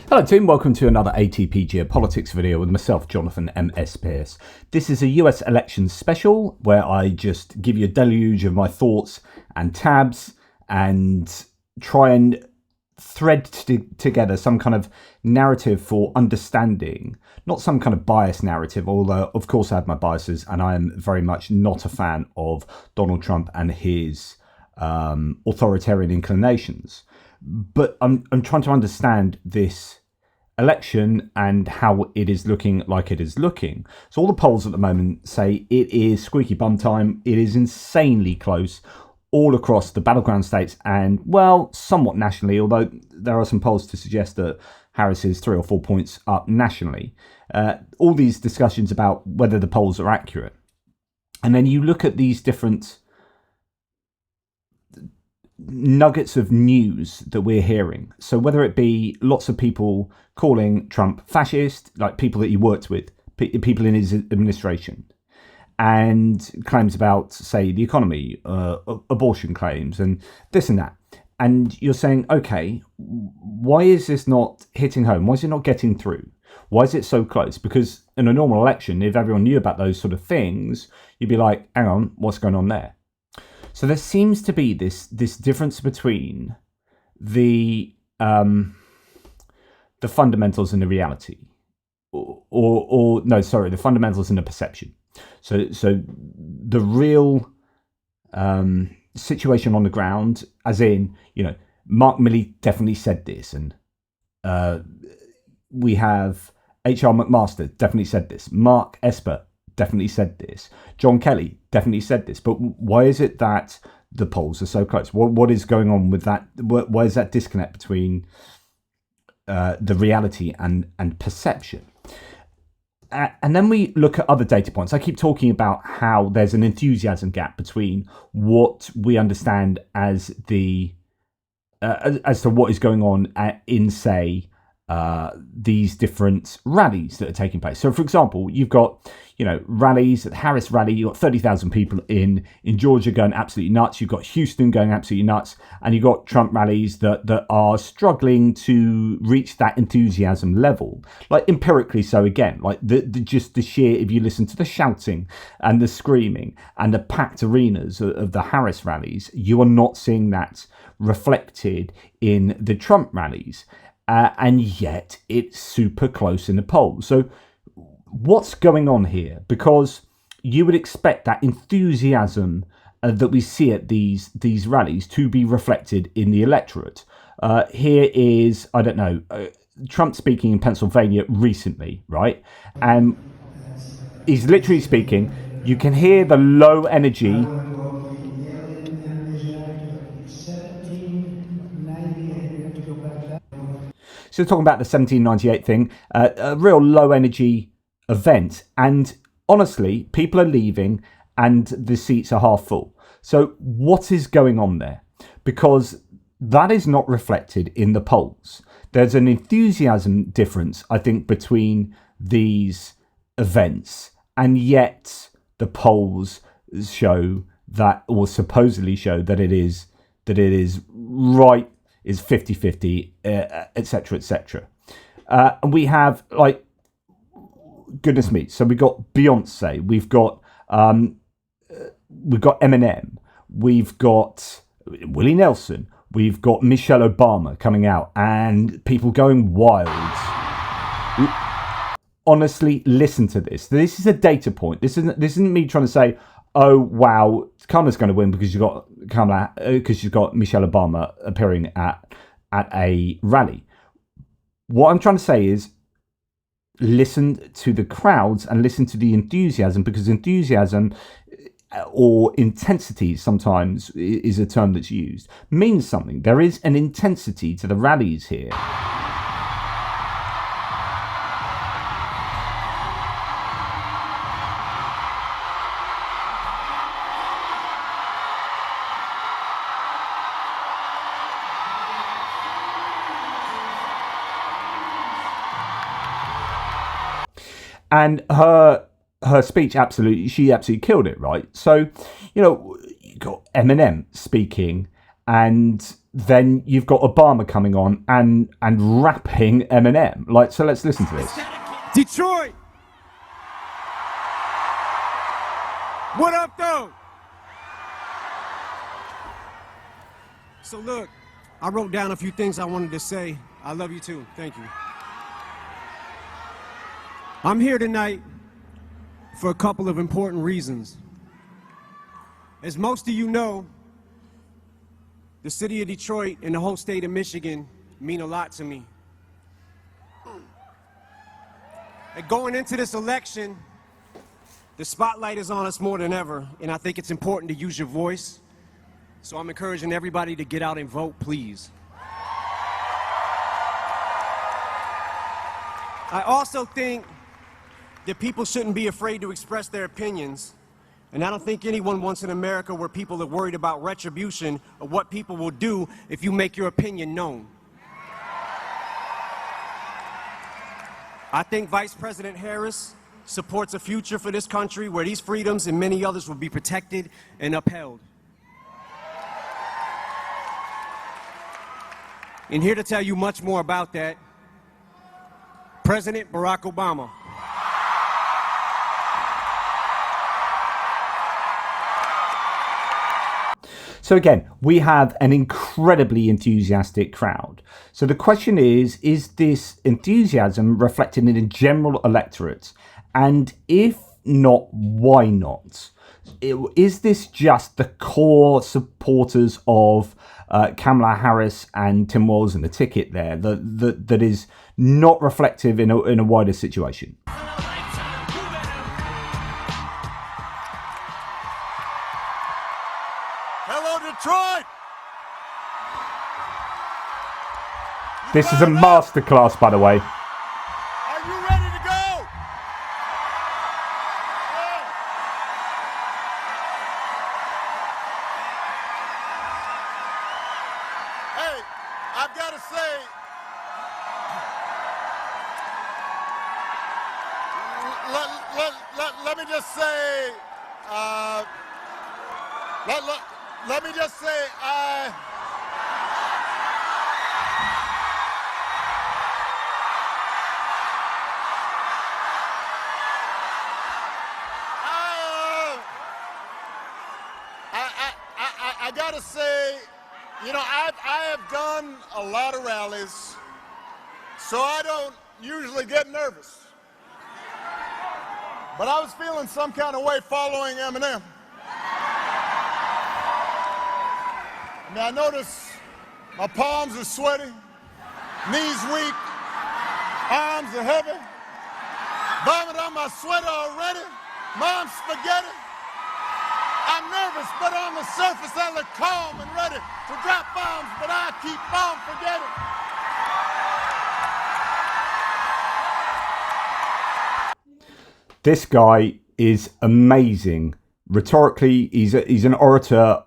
Hello team, welcome to another ATP Geopolitics video with myself, Jonathan MS Pearce. This is a US elections special where I just give you a deluge of my thoughts and tabs and try and thread together some kind of narrative for understanding, not some kind of biased narrative, although of course I have my biases and I am very much not a fan of Donald Trump and his authoritarian inclinations. But I'm trying to understand this election and how it is looking like it is looking. So all the polls at the moment say it is squeaky bum time. It is insanely close all across the battleground states and, well, somewhat nationally, although there are some polls to suggest that Harris is 3 or 4 points up nationally. All these discussions about whether the polls are accurate. And then you look at these different nuggets of news that we're hearing. So whether it be lots of people calling Trump fascist, like people that he worked with, people in his administration, and claims about, say, the economy, abortion claims, and this and that. And you're saying, okay, why is this not hitting home? Why is it not getting through? Why is it so close? Because in a normal election, if everyone knew about those sort of things, you'd be like, hang on, what's going on there? So there seems to be this difference between the fundamentals and the reality, the fundamentals and the perception. So the real situation on the ground, as in, Mark Milley definitely said this, and we have H.R. McMaster definitely said this, Mark Esper definitely said this, John Kelly definitely said this. But why is it that the polls are so close? What is going on with that? Why is that disconnect between the reality and perception? And then we look at other data points. I keep talking about how there's an enthusiasm gap between what we understand as as to what is going on in, say, these different rallies that are taking place. So, for example, you've got, rallies, at Harris rally, you've got 30,000 people in Georgia going absolutely nuts. You've got Houston going absolutely nuts. And you've got Trump rallies that are struggling to reach that enthusiasm level. Like empirically so again, like just the sheer, if you listen to the shouting and the screaming and the packed arenas of the Harris rallies, you are not seeing that reflected in the Trump rallies. And yet it's super close in the polls. So what's going on here? Because you would expect that enthusiasm that we see at these rallies to be reflected in the electorate. Here is, Trump speaking in Pennsylvania recently, right? And he's literally speaking. You can hear the low energy. So talking about the 1798 thing, a real low energy event. And honestly, people are leaving and the seats are half full. So what is going on there? Because that is not reflected in the polls. There's an enthusiasm difference, I think, between these events. And yet the polls show that, or supposedly show that it is right, is 50-50, etc., etc. And we have, goodness me, so we've got Beyonce, we've got Eminem, we've got Willie Nelson, we've got Michelle Obama coming out, and people going wild. Honestly, listen to this. This is a data point. This isn't me trying to say, oh wow, Kamala's going to win because you've got Michelle Obama appearing at a rally. What I'm trying to say is, listen to the crowds and listen to the enthusiasm, because enthusiasm or intensity sometimes is a term that's used, means something. There is an intensity to the rallies here. And her speech, she absolutely killed it, right? So, you got Eminem speaking and then you've got Obama coming on and rapping Eminem. Like, so let's listen to this. Detroit. What up, though? So look, I wrote down a few things I wanted to say. I love you too. Thank you. I'm here tonight for a couple of important reasons. As most of you know, the city of Detroit and the whole state of Michigan mean a lot to me. And going into this election, the spotlight is on us more than ever, and I think it's important to use your voice. So I'm encouraging everybody to get out and vote, please. I also think that people shouldn't be afraid to express their opinions. And I don't think anyone wants an America where people are worried about retribution or what people will do if you make your opinion known. I think Vice President Harris supports a future for this country where these freedoms and many others will be protected and upheld. And here to tell you much more about that, President Barack Obama. So again, we have an incredibly enthusiastic crowd. So the question is this enthusiasm reflected in a general electorate? And if not, why not? Is this just the core supporters of Kamala Harris and Tim Walz and the ticket there that is not reflective in a wider situation? Hello, Detroit! This is a masterclass, by the way. Are you ready to go? Hey, I've got to say, let me just say, let me just say, I gotta say, you know, I have done a lot of rallies, so I don't usually get nervous. But I was feeling some kind of way following Eminem. I mean, I notice my palms are sweaty, knees weak, arms are heavy, vomit on my sweater already, mom's spaghetti. I'm nervous, but on the surface I look calm and ready to drop bombs, but I keep on forgetting. This guy is amazing. Rhetorically, he's an orator,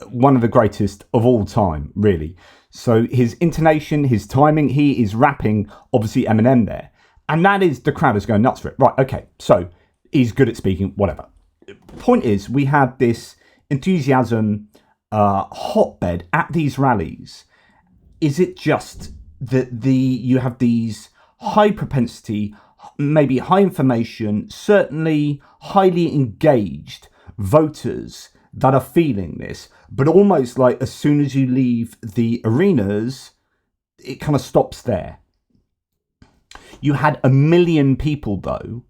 one of the greatest of all time, really. So his intonation, his timing, he is rapping, obviously Eminem there. And that is, the crowd is going nuts for it. Right, okay, so he's good at speaking, whatever. Point is, we have this enthusiasm hotbed at these rallies. Is it just that you have these high propensity, maybe high information, certainly highly engaged voters that are feeling this, but almost like as soon as you leave the arenas, it kind of stops there? You had 1 million people, though,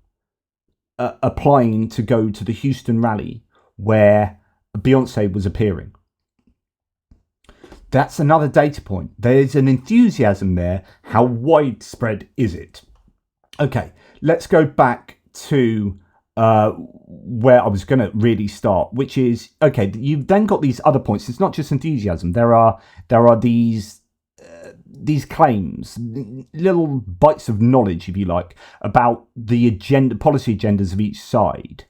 applying to go to the Houston rally where Beyonce was appearing. That's another data point. There's an enthusiasm there. How widespread is it? Okay, let's go back to where I was going to really start, which is, okay, you've then got these other points. It's not just enthusiasm. There are these claims, little bites of knowledge, if you like, about the policy agendas of each side.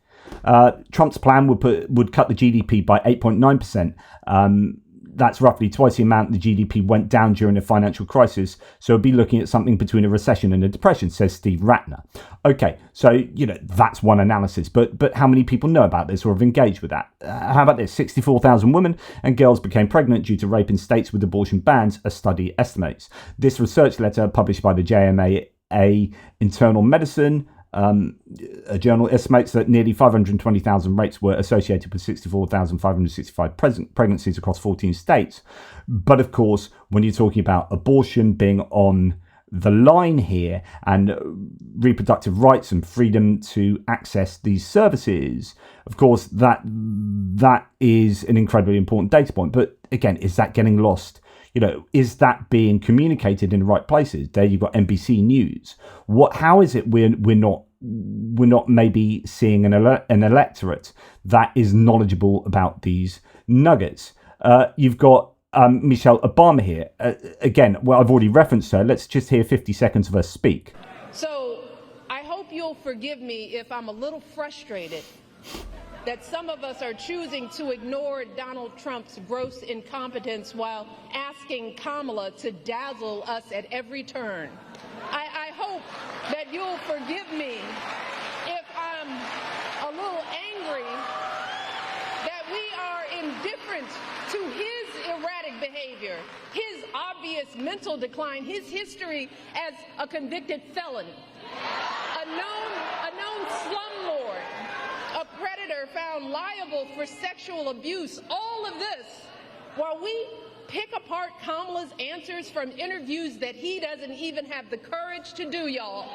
Trump's plan would cut the GDP by 8.9%. that's roughly twice the amount the GDP went down during the financial crisis. So it'd be looking at something between a recession and a depression, says Steve Ratner. Okay, so, that's one analysis. But how many people know about this or have engaged with that? How about this? 64,000 women and girls became pregnant due to rape in states with abortion bans, a study estimates. This research letter, published by the JMA Internal Medicine, a journal, estimates that nearly 520,000 rapes were associated with 64,565 pregnancies across 14 states. But of course, when you're talking about abortion being on the line here and reproductive rights and freedom to access these services, of course, that is an incredibly important data point. But again, is that getting lost? Is that being communicated in the right places? There you've got NBC News. How is it we're not maybe seeing an electorate that is knowledgeable about these nuggets? You've got Michelle Obama here. Again, well, I've already referenced her. Let's just hear 50 seconds of her speak. So I hope you'll forgive me if I'm a little frustrated that some of us are choosing to ignore Donald Trump's gross incompetence while asking Kamala to dazzle us at every turn. I hope that you'll forgive me if I'm a little angry that we are indifferent to his erratic behavior, his obvious mental decline, his history as a convicted felon, a known slumlord, a predator found liable for sexual abuse, all of this, while we pick apart Kamala's answers from interviews that he doesn't even have the courage to do, y'all.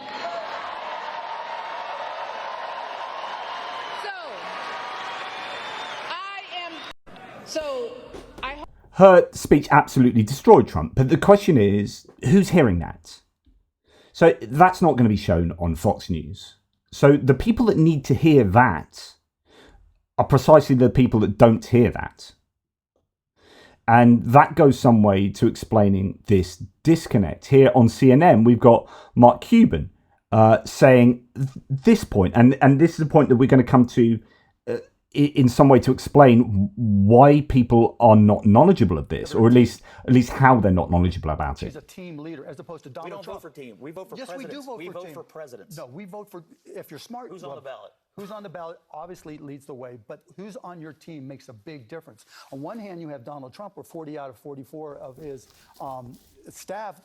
Her speech absolutely destroyed Trump. But the question is, who's hearing that? So that's not going to be shown on Fox News. So the people that need to hear that are precisely the people that don't hear that. And that goes some way to explaining this disconnect. Here on CNN, we've got Mark Cuban saying this point, and this is a point that we're going to come to in some way to explain why people are not knowledgeable of this, or at least how they're not knowledgeable about it. He's a team leader, as opposed to Donald Trump. We don't vote for team. We vote for yes, presidents. We do vote we for vote team. for presidents. No, we vote for, if you're smart. Who's on the ballot? Who's on the ballot obviously leads the way, but who's on your team makes a big difference. On one hand, you have Donald Trump, where 40 out of 44 of his staff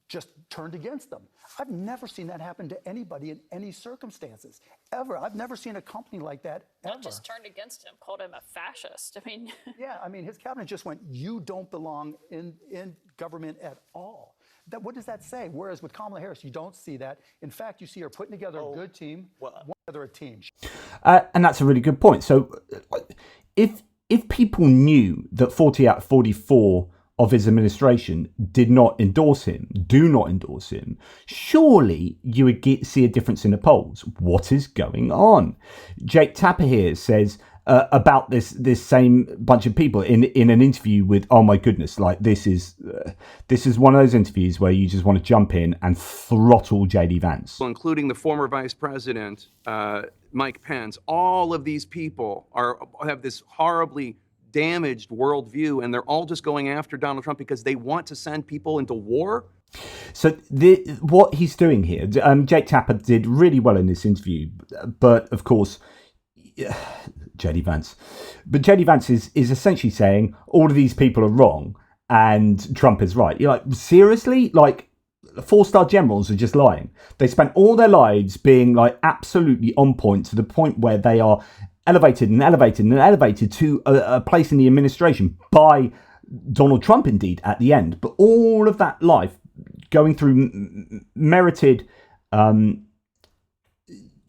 just turned against them. I've never seen that happen to anybody in any circumstances, ever. I've never seen a company like that, ever. Not just turned against him, called him a fascist. I mean... Yeah, I mean, his cabinet just went, you don't belong in government at all. What does that say? Whereas with Kamala Harris, you don't see that. In fact, you see her putting together a good team, together a team. And that's a really good point. So if people knew that 40 out of 44 of his administration do not endorse him, surely you would see a difference in the polls. What is going on? Jake Tapper here says about this same bunch of people in an interview with, oh my goodness, like this is one of those interviews where you just want to jump in and throttle JD Vance, including the former vice president Mike Pence. All of these people have this horribly damaged worldview, and they're all just going after Donald Trump because they want to send people into war. So what he's doing here, Jake Tapper did really well in this interview, but of course, JD Vance. But JD Vance is essentially saying all of these people are wrong and Trump is right. You're like, seriously? Like, 4-star generals are just lying. They spent all their lives being like absolutely on point, to the point where they are elevated to a place in the administration by Donald Trump, indeed, at the end. But all of that life going through merited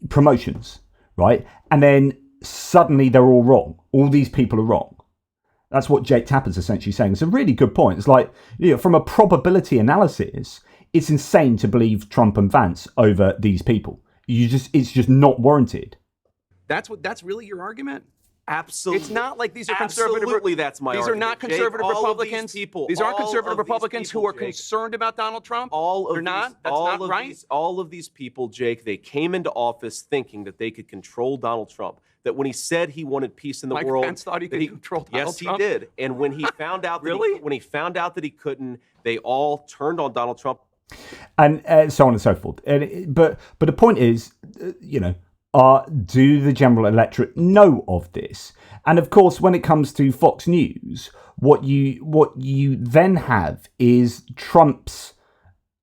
promotions, right? And then suddenly they're all wrong. All these people are wrong. That's what Jake Tapper's essentially saying. It's a really good point. It's like, from a probability analysis, it's insane to believe Trump and Vance over these people. It's just not warranted. That's really your argument? Absolutely. It's not like these are conservative. Absolutely, that's my These argument. are not Jake, conservative all of Republicans. These aren't all conservative of these Republicans who people, are Jake, concerned about Donald Trump. They're not. That's all not of right. all of these people, Jake, they came into office thinking that they could control Donald Trump. That when he said he wanted peace in the Mike world, Pence thought he could control Donald yes, Trump? he did. And when he found out that Really? when he found out that he couldn't, they all turned on Donald Trump. And so on and so forth. But the point is, do the general electorate know of this? And of course, when it comes to Fox News, what you then have is Trump's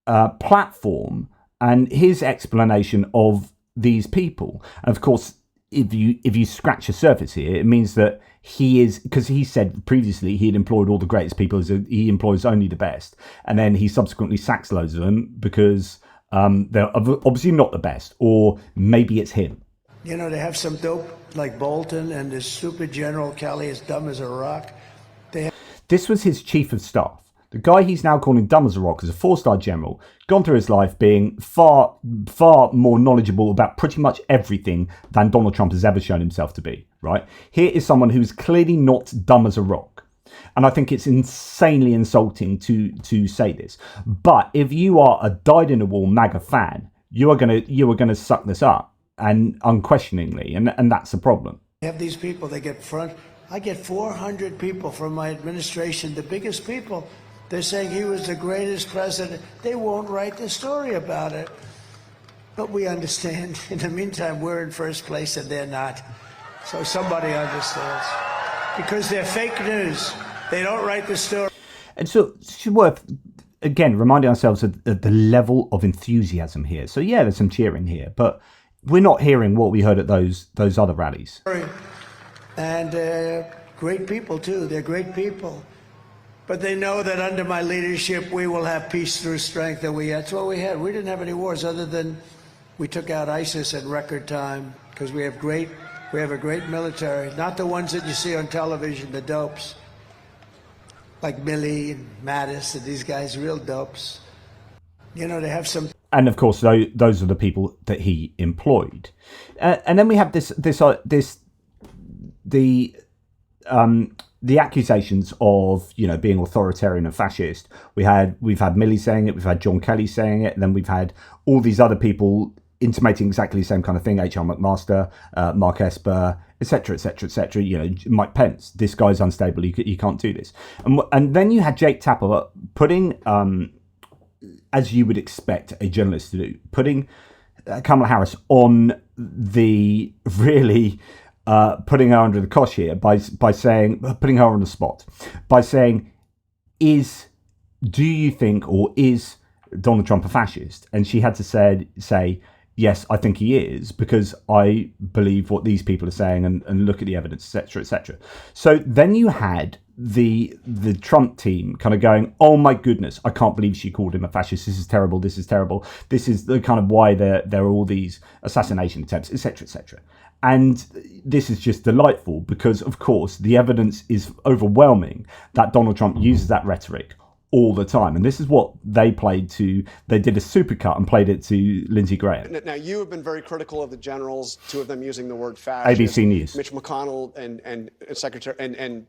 platform and his explanation of these people. And of course, if you scratch the surface here, it means that he is, because he said previously he had employed all the greatest people, he employs only the best, and then he subsequently sacks loads of them because they're obviously not the best, or maybe it's him. They have some dope like Bolton and this stupid General Kelly is dumb as a rock. This was his chief of staff. The guy he's now calling dumb as a rock is a 4-star general, gone through his life being far, far more knowledgeable about pretty much everything than Donald Trump has ever shown himself to be, right? Here is someone who's clearly not dumb as a rock. And I think it's insanely insulting to say this. But if you are a dyed-in-the-wool MAGA fan, you are gonna suck this up, and unquestioningly, and that's the problem. They have these people, they get front. I get 400 people from my administration, the biggest people. They're saying he was the greatest president. They won't write the story about it. But we understand. In the meantime, we're in first place and they're not. So somebody understands. Because they're fake news. They don't write the story. And so it's worth, again, reminding ourselves of the level of enthusiasm here. So yeah, there's some cheering here, but we're not hearing what we heard at those other rallies. And great people, too. They're great people. But they know that under my leadership, we will have peace through strength. And that's what we had. We didn't have any wars other than we took out ISIS in record time because we have a great military. Not the ones that you see on television, the dopes. Like Milley and Mattis and these guys, real dopes. They have some... And of course, those are the people that he employed. And then we have the accusations of being authoritarian and fascist. We've had Milley saying it, we've had John Kelly saying it, and then we've had all these other people intimating exactly the same kind of thing. H.R. McMaster, Mark Esper, etc., etc., etc. Mike Pence. This guy's unstable. You can't do this. And then you had Jake Tapper putting, as you would expect a journalist to do, putting Kamala Harris on the really. Putting her under the cosh here by saying, putting her on the spot by saying, do you think, or is Donald Trump a fascist? And she had to say, yes, I think he is, because I believe what these people are saying and look at the evidence, etc., etc. So then you had the Trump team kind of going, oh my goodness, I can't believe she called him a fascist. This is terrible. This is terrible. This is the kind of why there are all these assassination attempts, etc., etc. And this is just delightful because, of course, the evidence is overwhelming that Donald Trump uses that rhetoric all the time. And this is what they did a supercut and played it to Lindsey Graham. Now, you have been very critical of the generals, two of them using the word fascist. ABC News. Mitch McConnell and Secretary and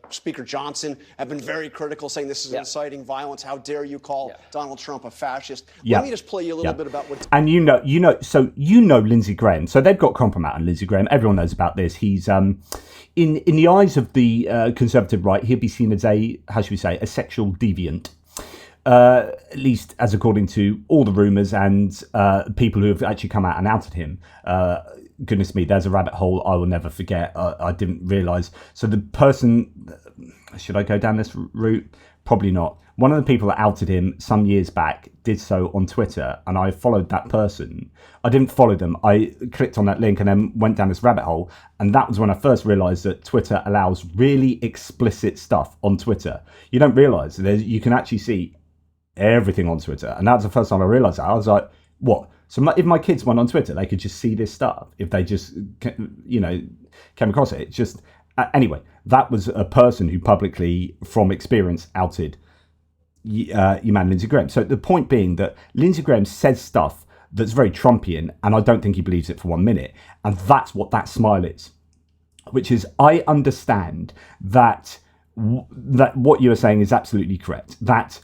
Speaker Johnson have been very critical, saying this is inciting violence. How dare you call Donald Trump a fascist? Let me just play you a little bit about what... And Lindsey Graham. So they've got compromise on Lindsey Graham. Everyone knows about this. He's in the eyes of the conservative right, he'll be seen as a sexual deviant. At least as according to all the rumours and people who have actually come out and outed him. Goodness me, there's a rabbit hole I will never forget. I didn't realise. So the person, should I go down this route? Probably not. One of the people that outed him some years back did so on Twitter, and I followed that person. I didn't follow them. I clicked on that link and then went down this rabbit hole, and that was when I first realised that Twitter allows really explicit stuff on Twitter. You don't realise you can actually see everything on Twitter, and that was the first time I realised that. I was like, what? So if my kids went on Twitter, they could just see this stuff if they just, came across it. It's just, anyway, that was a person who publicly, from experience, outed your man Lindsey Graham. So the point being that Lindsey Graham says stuff that's very Trumpian, and I don't think he believes it for 1 minute. And that's what that smile is. which is I understand that that what you are saying is absolutely correct, that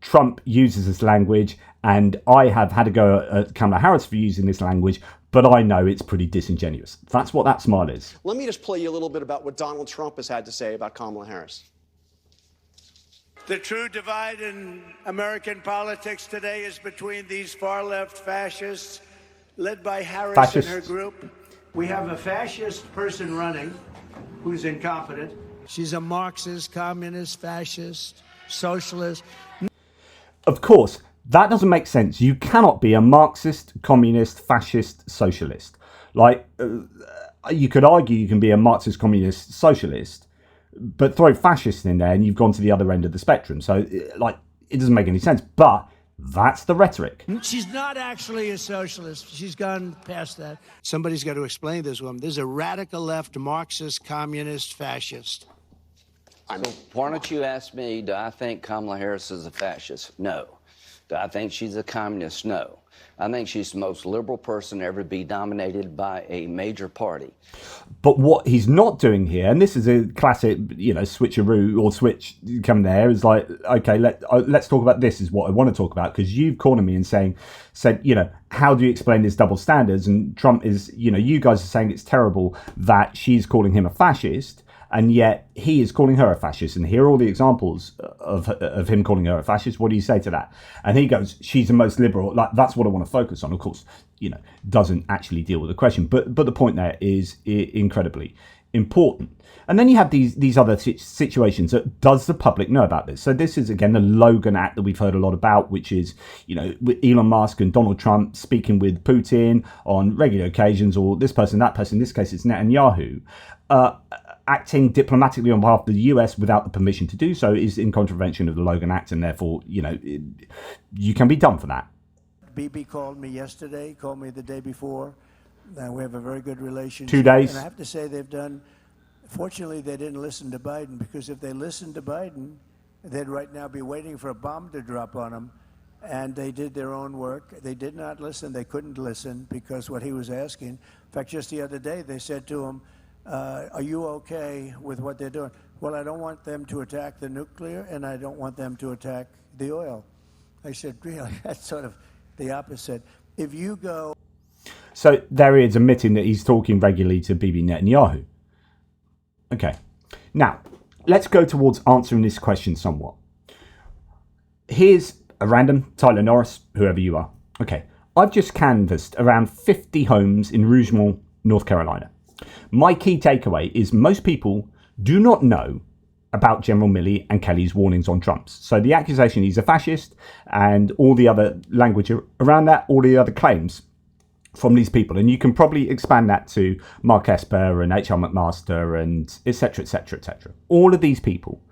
Trump uses this language, and I have had a go at Kamala Harris for using this language, but I know it's pretty disingenuous. That's what that smile is. Let me just play you a little bit about what Donald Trump has had to say about Kamala Harris. The true divide in American politics today is between these far-left fascists led by Harris and her group. We have a fascist person running who's incompetent. She's a Marxist, communist, fascist, socialist. Of course, that doesn't make sense. You cannot be a Marxist, communist, fascist, socialist. Like, you could argue you can be a Marxist, communist, socialist, but throw fascist in there and you've gone to the other end of the spectrum. So, like, it doesn't make any sense. But that's the rhetoric. She's not actually a socialist. She's gone past that. Somebody's got to explain this woman. There's a radical left Marxist, communist, fascist. So why don't you ask me, do I think Kamala Harris is a fascist? No. Do I think she's a communist? No. I think she's the most liberal person to ever be dominated by a major party. But what he's not doing here, and this is a classic, switcheroo or switch come there, is like, okay, let's talk about this is what I want to talk about, because you've cornered me and said, how do you explain this double standards? And Trump is, you guys are saying it's terrible that she's calling him a fascist, and yet he is calling her a fascist. And here are all the examples of him calling her a fascist. What do you say to that? And he goes, she's the most liberal. Like, that's what I want to focus on. Of course, doesn't actually deal with the question. But the point there is incredibly important. And then you have these other situations. Does the public know about this? So this is, again, the Logan Act that we've heard a lot about, which is, with Elon Musk and Donald Trump speaking with Putin on regular occasions, or this person, that person. In this case, it's Netanyahu. Acting diplomatically on behalf of the US without the permission to do so is in contravention of the Logan Act, and therefore, you can be done for that. Bibi called me yesterday, called me the day before. We have a very good relationship. 2 days. And I have to say fortunately, they didn't listen to Biden, because if they listened to Biden, they'd right now be waiting for a bomb to drop on them. And they did their own work. They did not listen. They couldn't listen because what he was asking. In fact, just the other day, they said to him, are you okay with what they're doing? Well, I don't want them to attack the nuclear, and I don't want them to attack the oil. I said, really? That's sort of the opposite. If you go... So there he is admitting that he's talking regularly to Bibi Netanyahu. Okay. Now, let's go towards answering this question somewhat. Here's a random Tyler Norris, whoever you are. Okay. I've just canvassed around 50 homes in Rougemont, North Carolina. My key takeaway is most people do not know about General Milley and Kelly's warnings on Trump's. So the accusation he's a fascist and all the other language around that, all the other claims from these people. And you can probably expand that to Mark Esper and H.R. McMaster and etc., etc., etc. All of these people,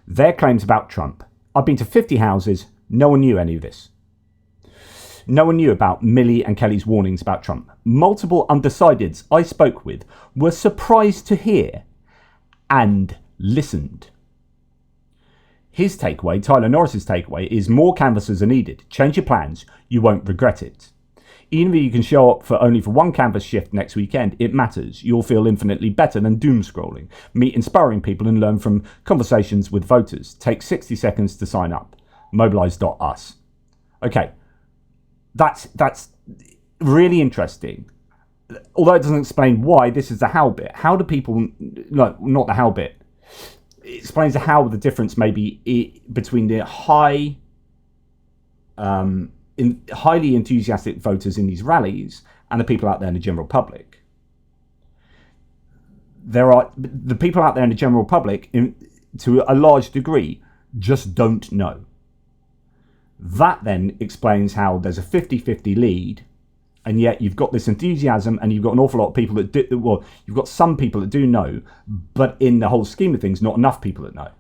their claims about Trump. I've been to 50 houses. No one knew any of this. No one knew about Milley and Kelly's warnings about Trump. Multiple undecideds I spoke with were surprised to hear and listened. His takeaway, Tyler Norris's takeaway, is more canvassers are needed. Change your plans. You won't regret it. Even if you can show up only for one canvas shift next weekend, it matters. You'll feel infinitely better than doom scrolling. Meet inspiring people and learn from conversations with voters. Take 60 seconds to sign up. Mobilize.us. Okay. That's really interesting. Although it doesn't explain why, this is the how bit. How do people... No, not the how bit. It explains the how, the difference maybe between the highly enthusiastic voters in these rallies and the people out there in the general public. The people out there in the general public, to a large degree, just don't know. That then explains how there's a 50-50 lead, and yet you've got this enthusiasm, and you've got an awful lot of people that do, well, you've got some people that do know, but in the whole scheme of things, not enough people that know.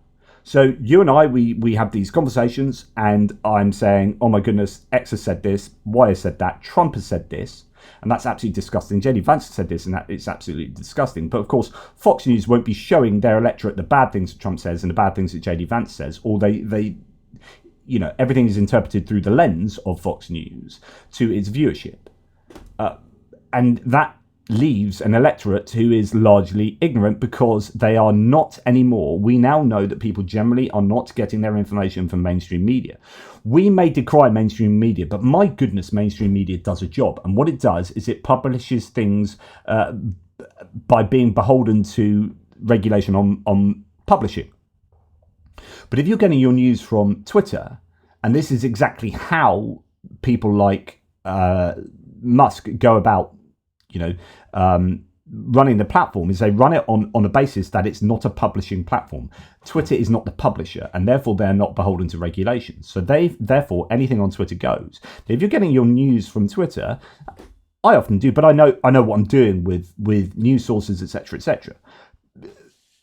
So you and I, we have these conversations, and I'm saying, oh my goodness, X has said this, Y has said that, Trump has said this, and that's absolutely disgusting. JD Vance said this, and that it's absolutely disgusting. But of course, Fox News won't be showing their electorate the bad things that Trump says and the bad things that JD Vance says, or they everything is interpreted through the lens of Fox News to its viewership. And that leaves an electorate who is largely ignorant because they are not anymore. We now know that people generally are not getting their information from mainstream media. We may decry mainstream media, but my goodness, mainstream media does a job. And what it does is it publishes things by being beholden to regulation on publishing. But if you're getting your news from Twitter, and this is exactly how people like Musk go about, running the platform, is they run it on a basis that it's not a publishing platform. Twitter is not the publisher, and therefore they're not beholden to regulations. So therefore anything on Twitter goes. If you're getting your news from Twitter, I often do, but I know what I'm doing with news sources, etc., etc.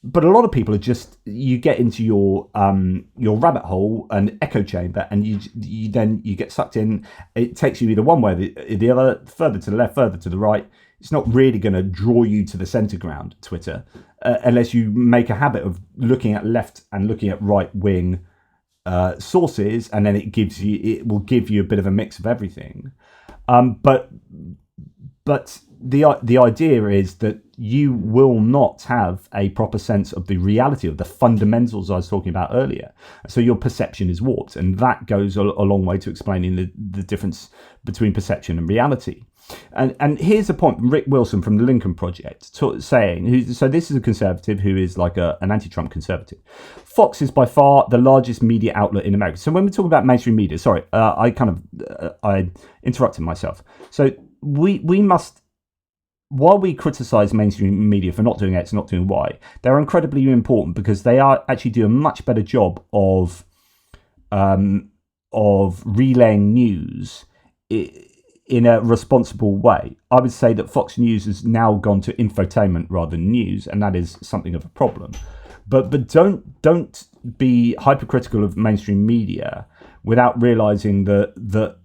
But a lot of people are just, you get into your rabbit hole and echo chamber, and you then get sucked in. It takes you either one way or the other, further to the left, further to the right. It's not really going to draw you to the center ground, Twitter, unless you make a habit of looking at left and looking at right wing sources, and then it will give you a bit of a mix of everything. But the idea is that you will not have a proper sense of the reality of the fundamentals I was talking about earlier. So your perception is warped, and that goes a long way to explaining the difference between perception and reality. And here's a point from Rick Wilson from the Lincoln Project saying, so this is a conservative who is like an anti-Trump conservative. Fox is by far the largest media outlet in America. So when we talk about mainstream media, sorry, I interrupted myself. So we must, while we criticize mainstream media for not doing X, not doing Y, they're incredibly important because they actually do a much better job of relaying news in a responsible way. I would say that Fox News has now gone to infotainment rather than news, and that is something of a problem. But don't be hypercritical of mainstream media without realizing that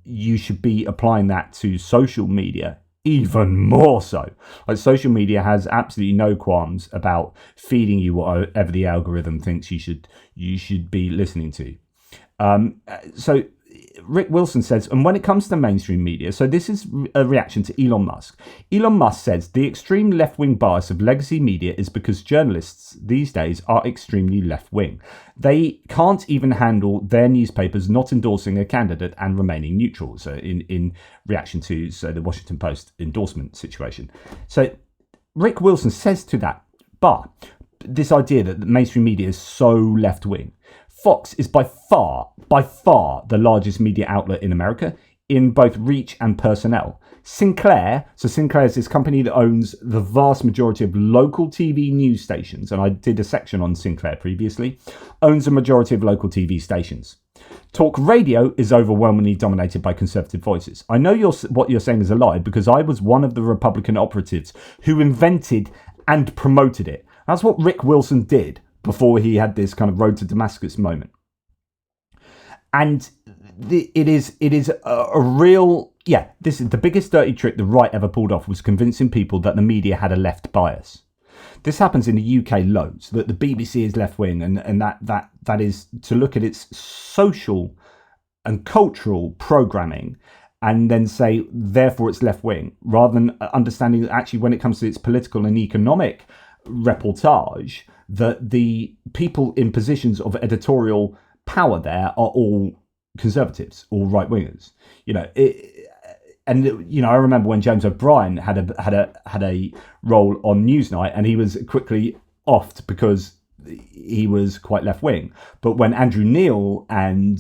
you should be applying that to social media even more so. Like, social media has absolutely no qualms about feeding you whatever the algorithm thinks you should be listening to. So Rick Wilson says, and when it comes to mainstream media, so this is a reaction to Elon Musk. Elon Musk says the extreme left-wing bias of legacy media is because journalists these days are extremely left-wing. They can't even handle their newspapers not endorsing a candidate and remaining neutral. So in reaction to the Washington Post endorsement situation. So Rick Wilson says to that, but this idea that the mainstream media is so left-wing. Fox is by far the largest media outlet in America in both reach and personnel. Sinclair is this company that owns the vast majority of local TV news stations, and I did a section on Sinclair previously, owns a majority of local TV stations. Talk radio is overwhelmingly dominated by conservative voices. I know what you're saying is a lie because I was one of the Republican operatives who invented and promoted it. That's what Rick Wilson did before he had this kind of road to Damascus moment. And it is a real, this is the biggest dirty trick the right ever pulled off, was convincing people that the media had a left bias. This happens in the UK loads, that the BBC is left wing, and that is to look at its social and cultural programming and then say, therefore it's left wing, rather than understanding that actually when it comes to its political and economic reportage, that the people in positions of editorial power there are all conservatives, all right wingers. I remember when James O'Brien had a role on Newsnight, and he was quickly offed because he was quite left wing. But when Andrew Neil and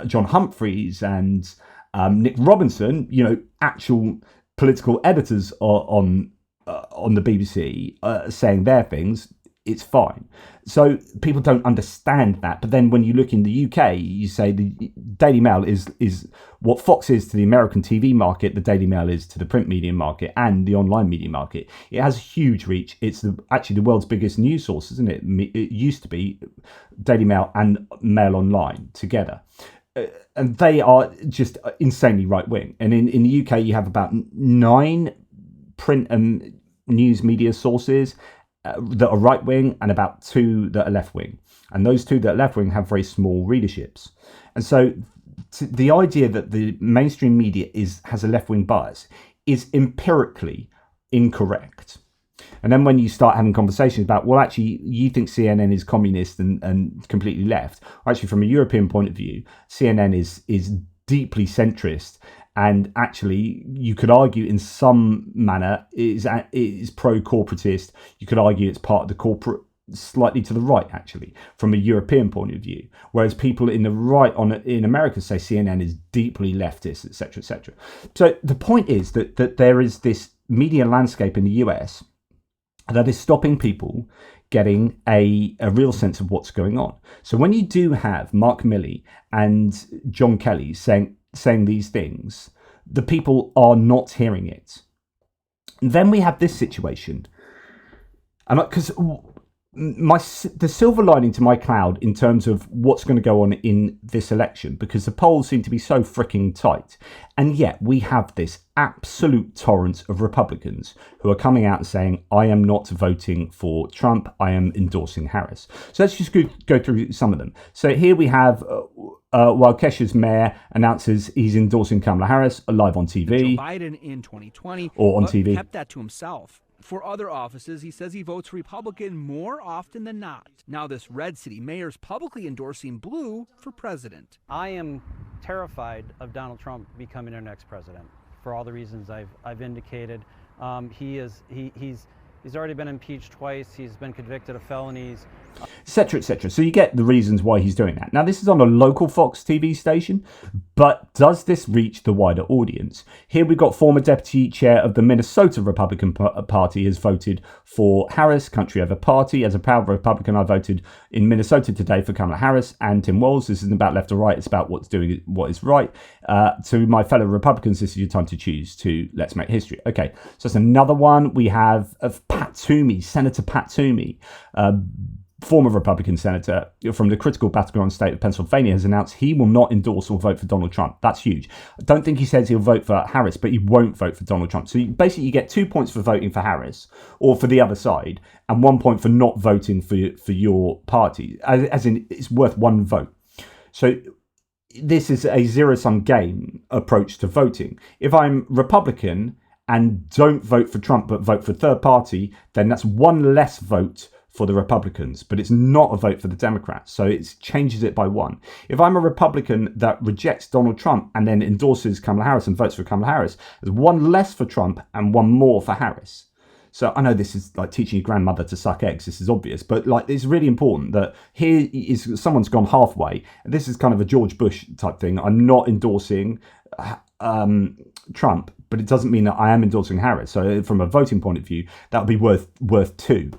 John Humphreys and Nick Robinson, actual political editors on the BBC saying their things, it's fine. So people don't understand that. But then when you look in the UK, you say the Daily Mail is what Fox is to the American TV market, the Daily Mail is to the print media market and the online media market. It has huge reach. It's actually the world's biggest news source, isn't it? It used to be Daily Mail and Mail Online together. And they are just insanely right-wing. And in the UK, you have about 9 print and news media sources that are right-wing and about 2 that are left-wing. And those 2 that are left-wing have very small readerships. And so the idea that the mainstream media has a left-wing bias is empirically incorrect. And then when you start having conversations about, well, actually, you think CNN is communist and completely left. Actually, from a European point of view, CNN is deeply centrist. And actually, you could argue in some manner it is pro-corporatist. You could argue it's part of the corporate, slightly to the right, actually, from a European point of view. Whereas people in the right in America say CNN is deeply leftist, etc., etc. So the point is that there is this media landscape in the US that is stopping people getting a real sense of what's going on. So when you do have Mark Milley and John Kelly saying these things, the people are not hearing it. And then we have this situation, and because the silver lining to my cloud in terms of what's going to go on in this election, because the polls seem to be so freaking tight, and yet we have this absolute torrent of Republicans who are coming out and saying, I am not voting for Trump, I am endorsing Harris. So let's just go through some of them. So here we have while Kesha's mayor announces he's endorsing Kamala Harris live on TV. Joe Biden in 2020 or on TV. Kept that to himself. For other offices, he says he votes Republican more often than not. Now this red city mayor's publicly endorsing blue for president. I am terrified of Donald Trump becoming our next president for all the reasons I've indicated. He's already been impeached twice. He's been convicted of felonies, etc., etc. So you get the reasons why he's doing that. Now, this is on a local Fox TV station, but does this reach the wider audience? Here we've got former deputy chair of the Minnesota Republican Party has voted for Harris, country over party. As a proud Republican, I voted in Minnesota today for Kamala Harris and Tim Walz. This isn't about left or right. It's about what is right. To my fellow Republicans, this is your time to choose to let's make history. Okay, so that's another one. We have of Pat Toomey, Senator Pat Toomey, former Republican senator from the critical battleground state of Pennsylvania, has announced he will not endorse or vote for Donald Trump. That's huge. I don't think he says he'll vote for Harris, but he won't vote for Donald Trump. So basically you get 2 points for voting for Harris or for the other side and 1 point for not voting for your party, as in it's worth 1 vote. So this is a zero-sum game approach to voting. If I'm Republican and don't vote for Trump but vote for third party, then that's 1 less vote for the Republicans, but it's not a vote for the Democrats, so it changes it by 1. If I'm a Republican that rejects Donald Trump and then endorses Kamala Harris and votes for Kamala Harris, there's 1 less for Trump and 1 more for Harris. So I know this is like teaching your grandmother to suck eggs, this is obvious, but like it's really important that here is someone's gone halfway. This is kind of a George Bush type thing. I'm not endorsing Trump, but it doesn't mean that I am endorsing Harris. So from a voting point of view, that would be worth 2.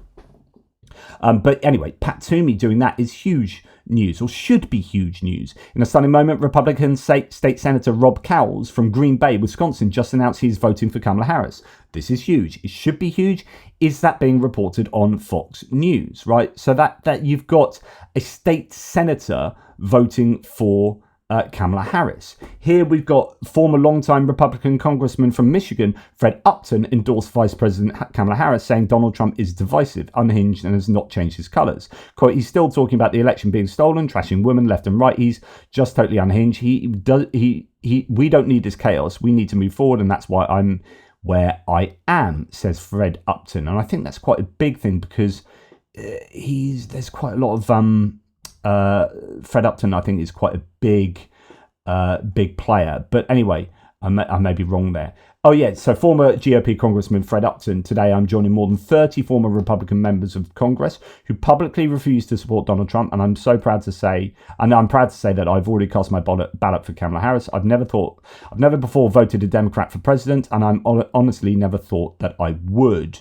But anyway, Pat Toomey doing that is huge news, or should be huge news. In a stunning moment, Republican State Senator Rob Cowles from Green Bay, Wisconsin, just announced he's voting for Kamala Harris. This is huge. It should be huge. Is that being reported on Fox News, right? So that you've got a state senator voting for Kamala Harris. Here we've got former longtime Republican Congressman from Michigan, Fred Upton, endorsed Vice President Kamala Harris, saying Donald Trump is divisive, unhinged, and has not changed his colours. Quote, he's still talking about the election being stolen, trashing women left and right. He's just totally unhinged. We don't need this chaos. We need to move forward, and that's why I'm where I am, says Fred Upton. And I think that's quite a big thing because there's quite a lot of Fred Upton, I think, is quite a big player. But anyway, I may be wrong there. Oh yeah, so former GOP Congressman Fred Upton. Today I'm joining more than 30 former Republican members of Congress who publicly refused to support Donald Trump, and I'm proud to say that I've already cast my ballot for Kamala Harris. I've never before voted a Democrat for president, and I'm honestly never thought that I would.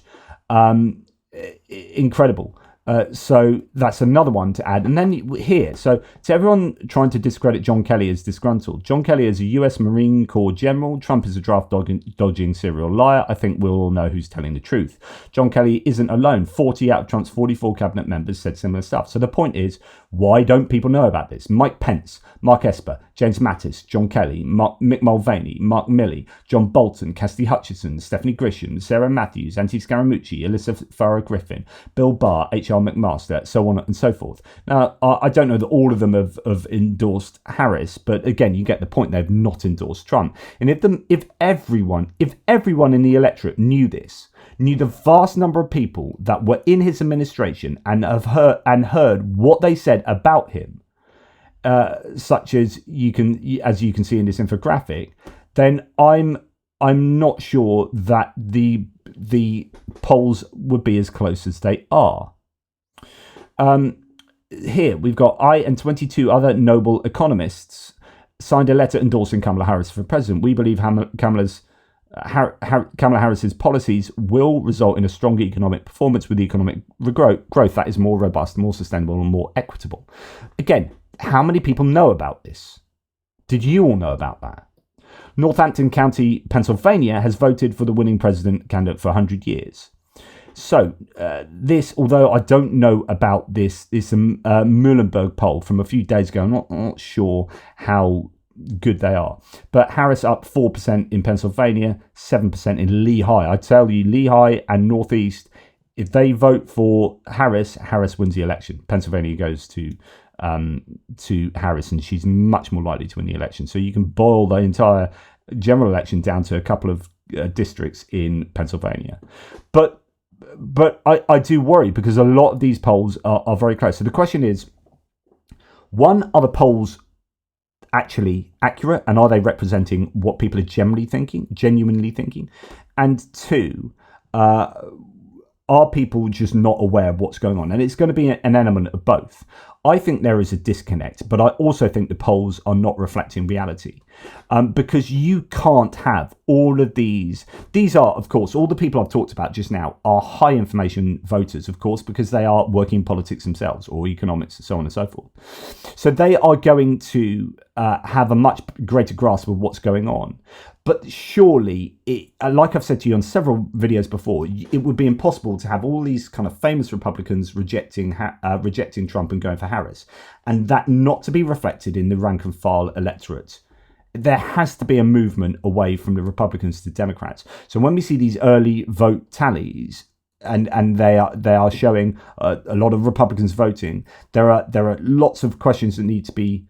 Incredible. So that's another one to add. And then here, so to everyone trying to discredit John Kelly as disgruntled, John Kelly is a US Marine Corps general. Trump is a draft dodging serial liar. I think we'll all know who's telling the truth. John Kelly isn't alone. 40 out of Trump's 44 cabinet members said similar stuff. So the point is, why don't people know about this? Mike Pence, Mark Esper, James Mattis, John Kelly, Mick Mulvaney, Mark Milley, John Bolton, Cassidy Hutchinson, Stephanie Grisham, Sarah Matthews, Auntie Scaramucci, Alyssa Farrow Griffin, Bill Barr, H.R. McMaster, so on and so forth. Now, I don't know that all of them have endorsed Harris, but again, you get the point. They've not endorsed Trump. And if everyone in the electorate knew this, knew the vast number of people that were in his administration and have heard what they said about him, such as you can see in this infographic, then I'm not sure that the polls would be as close as they are. Here we've got I and 22 other Nobel economists signed a letter endorsing Kamala Harris for president. We believe Kamala Harris's policies will result in a stronger economic performance with economic growth that is more robust, more sustainable, and more equitable. Again, how many people know about this? Did you all know about that? Northampton County, Pennsylvania, has voted for the winning president candidate for 100 years. So this, although I don't know about this Muhlenberg poll from a few days ago, I'm not sure how good they are. But Harris up 4% in Pennsylvania, 7% in Lehigh. I tell you, Lehigh and Northeast, if they vote for Harris, Harris wins the election. Pennsylvania goes to Harris, and she's much more likely to win the election. So you can boil the entire general election down to a couple of districts in Pennsylvania. But I do worry because a lot of these polls are very close. So the question is, one, are the polls actually accurate, and are they representing what people are genuinely thinking? And two, are people just not aware of what's going on? And it's going to be an element of both. I think there is a disconnect, but I also think the polls are not reflecting reality, because you can't have all of these. These are, of course, all the people I've talked about just now are high information voters, of course, because they are working in politics themselves or economics and so on and so forth. So they are going to have a much greater grasp of what's going on. But surely, like I've said to you on several videos before, it would be impossible to have all these kind of famous Republicans rejecting Trump and going for Harris, and that not to be reflected in the rank and file electorate. There has to be a movement away from the Republicans to Democrats. So when we see these early vote tallies, and they are showing a lot of Republicans voting, there are lots of questions that need to be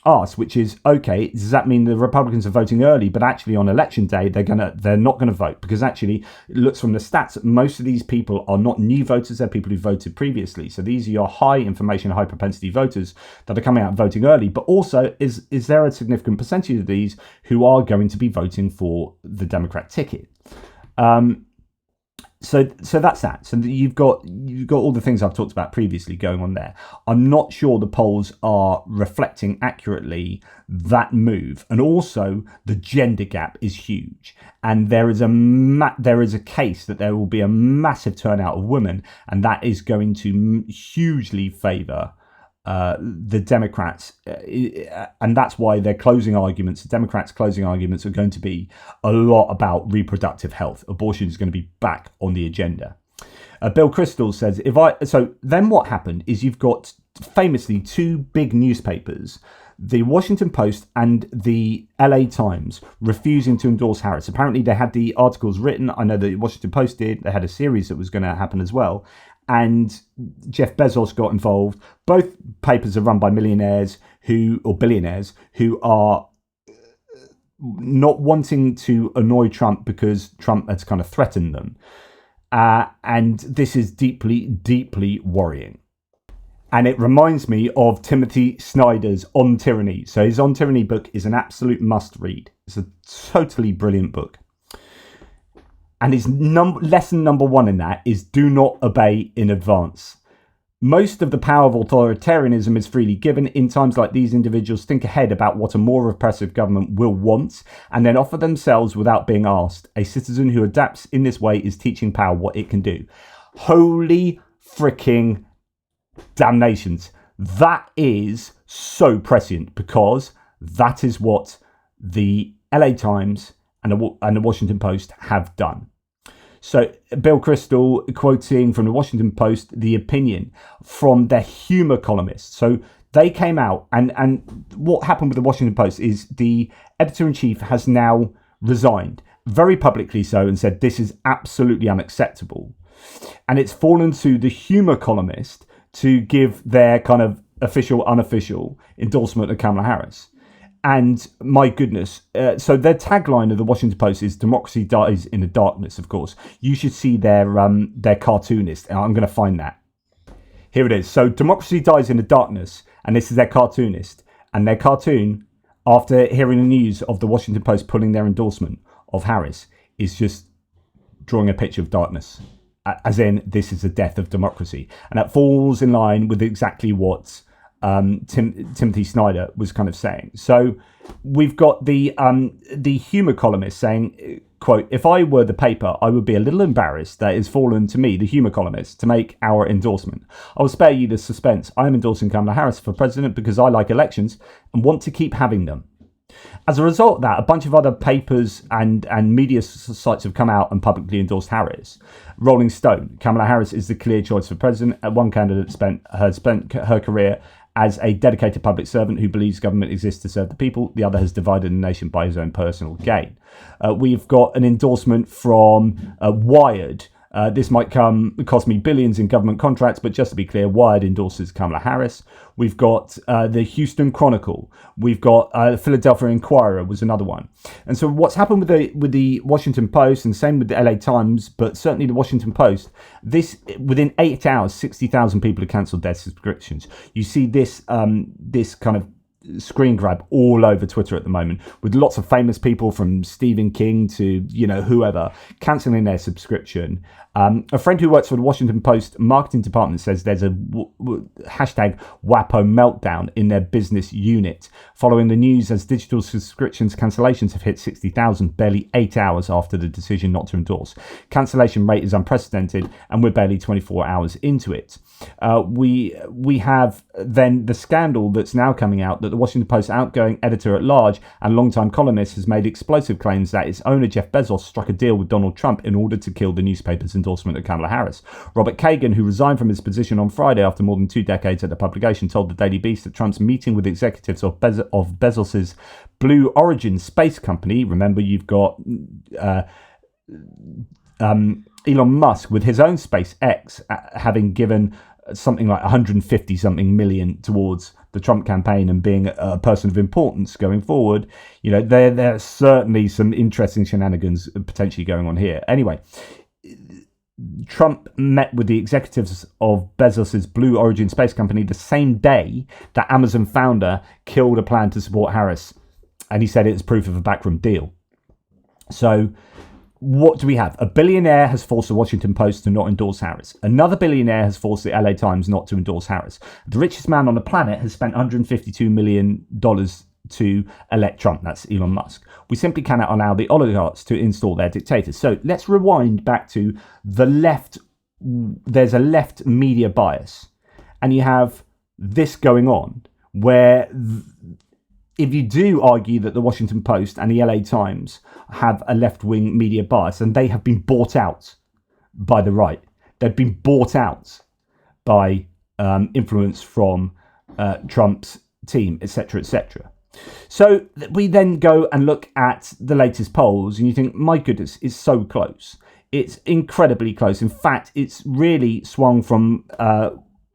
asked, which is, okay, does that mean the Republicans are voting early, but actually on election day they're not gonna vote? Because actually it looks from the stats that most of these people are not new voters, they're people who voted previously. So these are your high information, high propensity voters that are coming out and voting early. But also, is there a significant percentage of these who are going to be voting for the Democrat ticket? So that's that. So you've got all the things I've talked about previously going on there. I'm not sure the polls are reflecting accurately that move, and also the gender gap is huge. And there is a case that there will be a massive turnout of women, and that is going to hugely favour the Democrats, and that's why their closing arguments, the Democrats' closing arguments, are going to be a lot about reproductive health. Abortion is going to be back on the agenda. Bill Crystal says, so then what happened is you've got famously two big newspapers, the Washington Post and the LA Times, refusing to endorse Harris. Apparently they had the articles written. I know the Washington Post did. They had a series that was going to happen as well. And Jeff Bezos got involved. Both papers are run by billionaires who are not wanting to annoy Trump because Trump has kind of threatened them. And this is deeply, deeply worrying. And it reminds me of Timothy Snyder's On Tyranny. So his On Tyranny book is an absolute must read. It's a totally brilliant book. And his lesson number one in that is do not obey in advance. Most of the power of authoritarianism is freely given. In times like these, individuals think ahead about what a more repressive government will want and then offer themselves without being asked. A citizen who adapts in this way is teaching power what it can do. Holy freaking damnations. That is so prescient, because that is what the LA Times and the Washington Post have done. So Bill Crystal, quoting from the Washington Post, the opinion from their humor columnists. So they came out, and what happened with the Washington Post is the editor-in-chief has now resigned, very publicly so, and said this is absolutely unacceptable. And it's fallen to the humor columnist to give their kind of official, unofficial endorsement of Kamala Harris. And my goodness, so their tagline of the Washington Post is "Democracy dies in the darkness." Of course, you should see their cartoonist. And I'm going to find that. Here it is. So "Democracy dies in the darkness," and this is their cartoonist. And their cartoon, after hearing the news of the Washington Post pulling their endorsement of Harris, is just drawing a picture of darkness, as in this is the death of democracy, and that falls in line with exactly what Timothy Snyder was kind of saying. So we've got the humor columnist saying, quote, "If I were the paper, I would be a little embarrassed that it's fallen to me, the humor columnist, to make our endorsement. I will spare you the suspense. I am endorsing Kamala Harris for president because I like elections and want to keep having them." As a result of that, a bunch of other papers and media sites have come out and publicly endorsed Harris. Rolling Stone, Kamala Harris is the clear choice for president. One candidate has spent her career as a dedicated public servant who believes government exists to serve the people. The other has divided the nation by his own personal gain. We've got an endorsement from Wired. This might cost me billions in government contracts, but just to be clear, Wired endorses Kamala Harris. We've got the Houston Chronicle. We've got Philadelphia Inquirer was another one. And so what's happened with the Washington Post, and same with the LA Times, but certainly the Washington Post, this within 8 hours, 60,000 people have cancelled their subscriptions. You see this kind of screen grab all over Twitter at the moment, with lots of famous people from Stephen King to whoever cancelling their subscription. A friend who works for the Washington Post marketing department says there's a hashtag WAPO meltdown in their business unit following the news, as digital subscriptions cancellations have hit 60,000 barely 8 hours after the decision not to endorse. Cancellation rate is unprecedented, and we're barely 24 hours into it. We have then the scandal that's now coming out that the Washington Post outgoing editor-at-large and longtime columnist has made explosive claims that its owner Jeff Bezos struck a deal with Donald Trump in order to kill the newspaper's endorsement of Kamala Harris. Robert Kagan, who resigned from his position on Friday after more than 2 decades at the publication, told the Daily Beast that Trump's meeting with executives of Bezos's Blue Origin space company, remember you've got Elon Musk with his own SpaceX having given something like 150 something million towards the Trump campaign and being a person of importance going forward. There's certainly some interesting shenanigans potentially going on here. Anyway, Trump met with the executives of Bezos's Blue Origin space company the same day that Amazon founder killed a plan to support Harris, and he said it was proof of a backroom deal. So what do we have? A billionaire has forced the Washington Post to not endorse Harris. Another billionaire has forced the LA Times not to endorse Harris. The richest man on the planet has spent $152 million to elect Trump. That's Elon Musk. We simply cannot allow the oligarchs to install their dictators. So let's rewind back to the left. There's a left media bias, and you have this going on where if you do argue that the Washington Post and the LA Times have a left-wing media bias, and they have been bought out by the right, they've been bought out by influence from Trump's team, etc., etc. So we then go and look at the latest polls, and you think, my goodness, it's so close. It's incredibly close. In fact, it's really swung from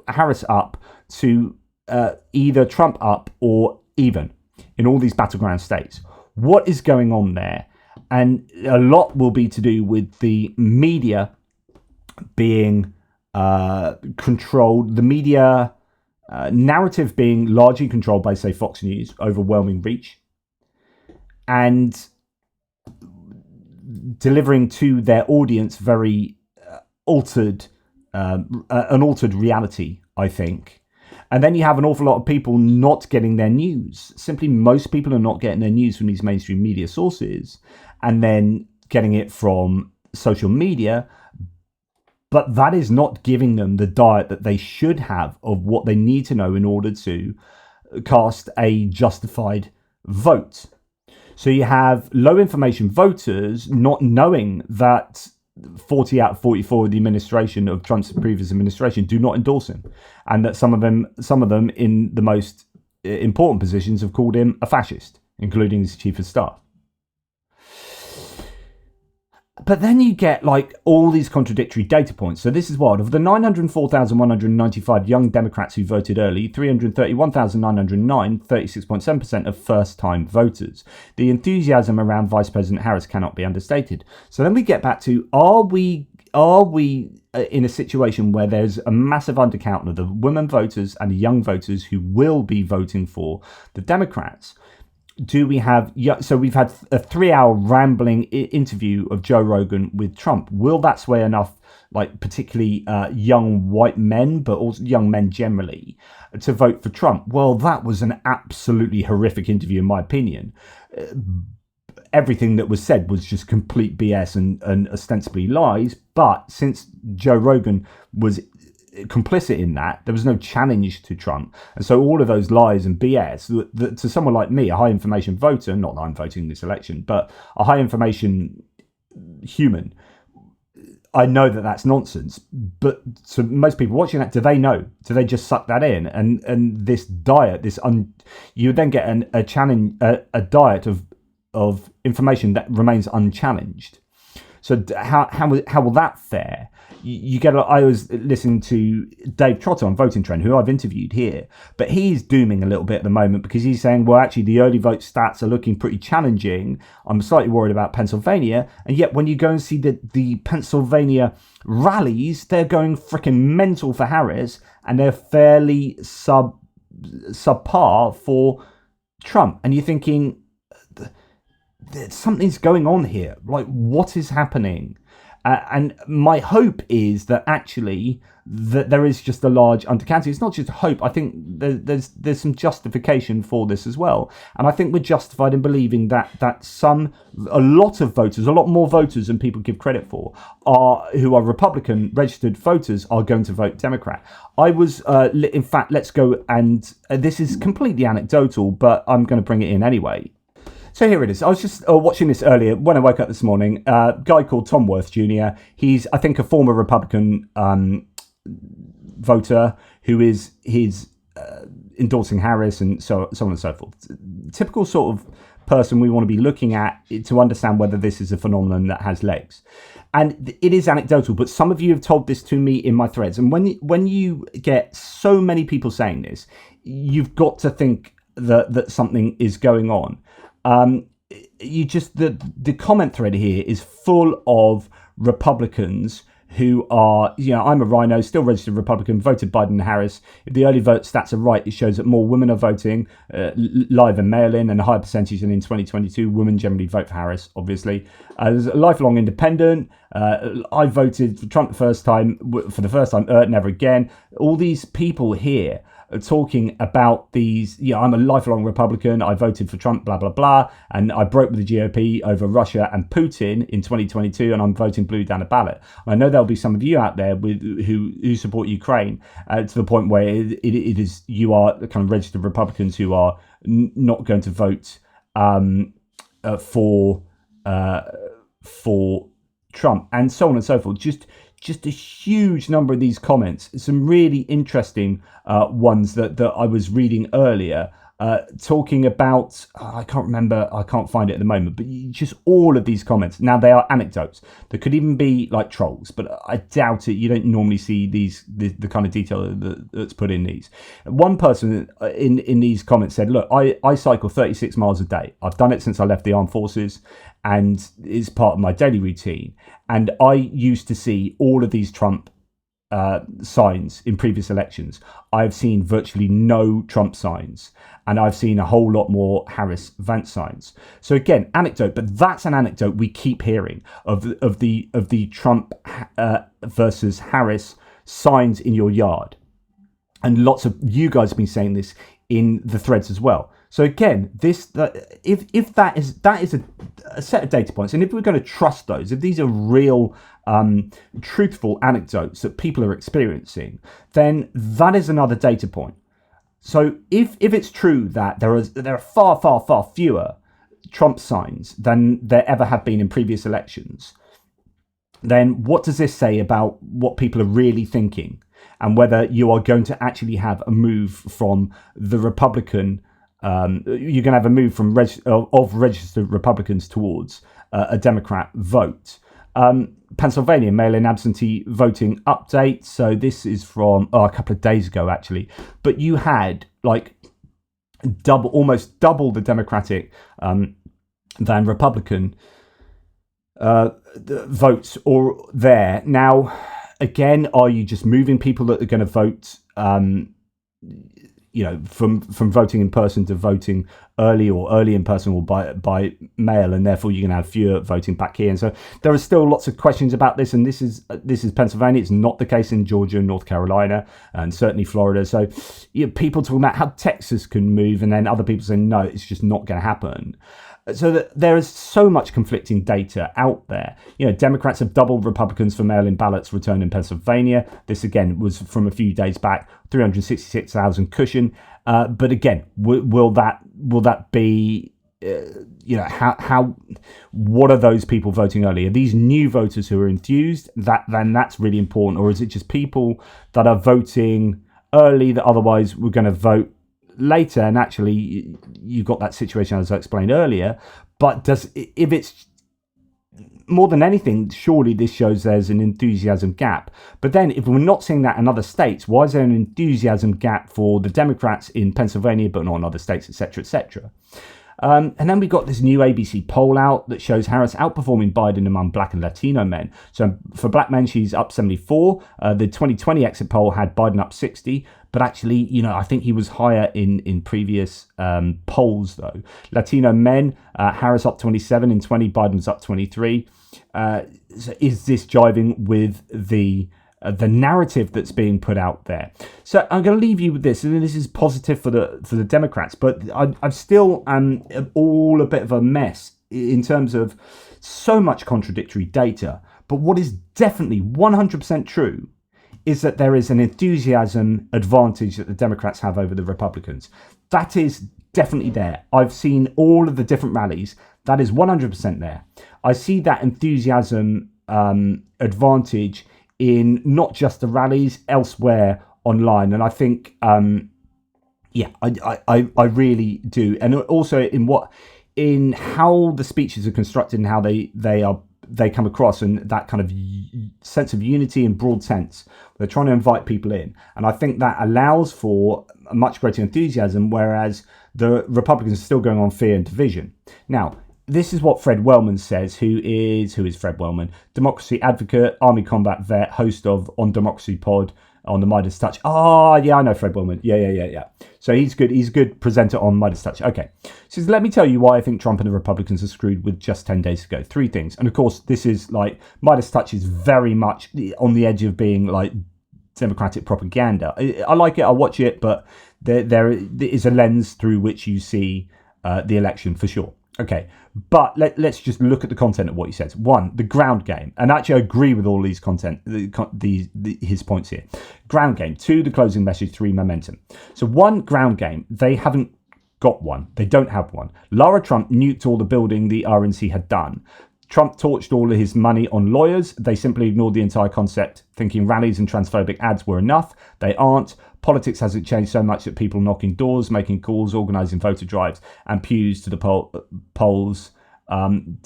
Harris up to either Trump up or even in all these battleground states. What is going on there? And a lot will be to do with the media being controlled, the media narrative being largely controlled by, say, Fox News, overwhelming reach, and delivering to their audience very an altered reality, I think. And then you have an awful lot of people not getting their news. Simply, most people are not getting their news from these mainstream media sources and then getting it from social media. But that is not giving them the diet that they should have of what they need to know in order to cast a justified vote. So you have low information voters not knowing that 40 out of 44 of the administration of Trump's previous administration do not endorse him, and that some of them in the most important positions have called him a fascist, including his chief of staff. But then you get like all these contradictory data points. So this is what, of the 904,195 young Democrats who voted early, 331,909, 36.7% of first-time voters. The enthusiasm around Vice President Harris cannot be understated. So then we get back to, are we in a situation where there's a massive undercount of the women voters and the young voters who will be voting for the Democrats? Do we have, so we've had a 3-hour rambling interview of Joe Rogan with Trump. Will that sway enough, like particularly young white men, but also young men generally, to vote for Trump? Well, that was an absolutely horrific interview, in my opinion. Everything that was said was just complete BS and ostensibly lies. But since Joe Rogan was complicit in that, there was no challenge to Trump, and so all of those lies and BS that to someone like me, a high information voter, not that I'm voting this election, but a high information human, I know that that's nonsense. But so most people watching that, do they know? Do they just suck that in? And this diet, you then get a diet of information that remains unchallenged. So how will that fare? You get. I was listening to Dave Trotter on Voting Trend, who I've interviewed here, but he's dooming a little bit at the moment because he's saying, well, actually, the early vote stats are looking pretty challenging. I'm slightly worried about Pennsylvania, and yet when you go and see the Pennsylvania rallies, they're going freaking mental for Harris, and they're fairly subpar for Trump. And you're thinking, something's going on here. Like, what is happening? And my hope is that actually that there is just a large undercounting. It's not just hope. I think there's some justification for this as well. And I think we're justified in believing that a lot of voters, a lot more voters than people give credit for, who are Republican registered voters, are going to vote Democrat. I was, in fact, let's go, and this is completely anecdotal, but I'm going to bring it in anyway. So here it is. I was just watching this earlier when I woke up this morning. A guy called Tom Worth Jr. He's, I think, a former Republican voter who is endorsing Harris and so on and so forth. Typical sort of person we want to be looking at to understand whether this is a phenomenon that has legs. And it is anecdotal, but some of you have told this to me in my threads. And when you get so many people saying this, you've got to think that something is going on. The comment thread here is full of Republicans who are, I'm a rhino, still registered Republican, voted Biden and Harris. If the early vote stats are right, it shows that more women are voting live and mail-in, and a higher percentage than in 2022. Women generally vote for Harris, obviously. As a lifelong independent, I voted for Trump for the first time, never again. All these people here are talking about these, I'm a lifelong Republican, I voted for Trump, blah, blah, blah, and I broke with the GOP over Russia and Putin in 2022, and I'm voting blue down the ballot. I know there'll be some of you out there who support Ukraine to the point where it is, you are the kind of registered Republicans who are not going to vote for Trump, and so on and so forth. Just a huge number of these comments, some really interesting ones that I was reading earlier, talking about, I can't remember, I can't find it at the moment, but just all of these comments. Now, they are anecdotes. There could even be like trolls, but I doubt it. You don't normally see the kind of detail that's put in these. One person in these comments said, look, I cycle 36 miles a day. I've done it since I left the armed forces, and it's part of my daily routine. And I used to see all of these Trump signs in previous elections. I've seen virtually no Trump signs, and I've seen a whole lot more Harris-Vance signs. So again, anecdote, but that's an anecdote we keep hearing of the Trump versus Harris signs in your yard, and lots of you guys have been saying this in the threads as well. So again, if that is a set of data points, and if we're going to trust those, if these are real, truthful anecdotes that people are experiencing, then that is another data point. So if it's true that there are far, far, far fewer Trump signs than there ever have been in previous elections, then what does this say about what people are really thinking, and whether you are going to actually have a move from the Republican? You're going to have a move from of registered Republicans towards a Democrat vote. Pennsylvania mail-in absentee voting update. So this is from a couple of days ago, actually. But you had like almost double the Democratic than Republican votes or there. Now, again, are you just moving people that are going to vote, from voting in person to voting early, or early in person or by mail, and therefore you're going to have fewer voting back here? And so there are still lots of questions about this, and this is Pennsylvania. It's not the case in Georgia, North Carolina, and certainly Florida. So people talking about how Texas can move, and then other people saying no, it's just not going to happen. So that there is so much conflicting data out there. Democrats have doubled Republicans for mail-in ballots returned in Pennsylvania. This again was from a few days back, 366,000 cushion. But again, will that be? What are those people voting early? Are these new voters who are enthused? Then that's really important, or is it just people that are voting early that otherwise were going to vote later? And actually you've got that situation as I explained earlier. But if it's more than anything, surely this shows there's an enthusiasm gap. But then if we're not seeing that in other states, why is there an enthusiasm gap for the Democrats in Pennsylvania but not in other states, etc., etc.? And then we got this new ABC poll out that shows Harris outperforming Biden among Black and Latino men. So for Black men, she's up 74. The 2020 exit poll had Biden up 60. But actually, I think he was higher in previous polls, though. Latino men, Harris up 27. In 20, Biden's up 23. So is this jiving with the narrative that's being put out there? So I'm going to leave you with this, and this is positive for the Democrats, but I'm still all a bit of a mess in terms of so much contradictory data. But what is definitely 100% true is that there is an enthusiasm advantage that the Democrats have over the Republicans. That is definitely there. I've seen all of the different rallies. That is 100% there. I see that enthusiasm advantage in not just the rallies, elsewhere online. And I think, I really do. And also in how the speeches are constructed and how they come across, and that kind of sense of unity and broad sense. They're trying to invite people in. And I think that allows for a much greater enthusiasm, whereas the Republicans are still going on fear and division. Now, this is what Fred Wellman says, who is Fred Wellman? Democracy advocate, Army combat vet, host of On Democracy Pod on the Midas Touch. Oh, yeah, I know Fred Wellman. Yeah. So he's good. He's a good presenter on Midas Touch. Okay. So let me tell you why I think Trump and the Republicans are screwed with just 10 days ago. 3 things. And of course, this is like, Midas Touch is very much on the edge of being like Democratic propaganda. I like it. I watch it, but there is a lens through which you see the election for sure. Okay, but let's just look at the content of what he says. 1, the ground game, and actually I agree with all these his points here. Ground game. 2, the closing message. 3, momentum. So 1, ground game. They haven't got one. They don't have one. Lara Trump nuked all the building the RNC had done. Trump torched all of his money on lawyers. They simply ignored the entire concept, thinking rallies and transphobic ads were enough. They aren't. Politics hasn't changed so much that people knocking doors, making calls, organising voter drives, and pews to the polls,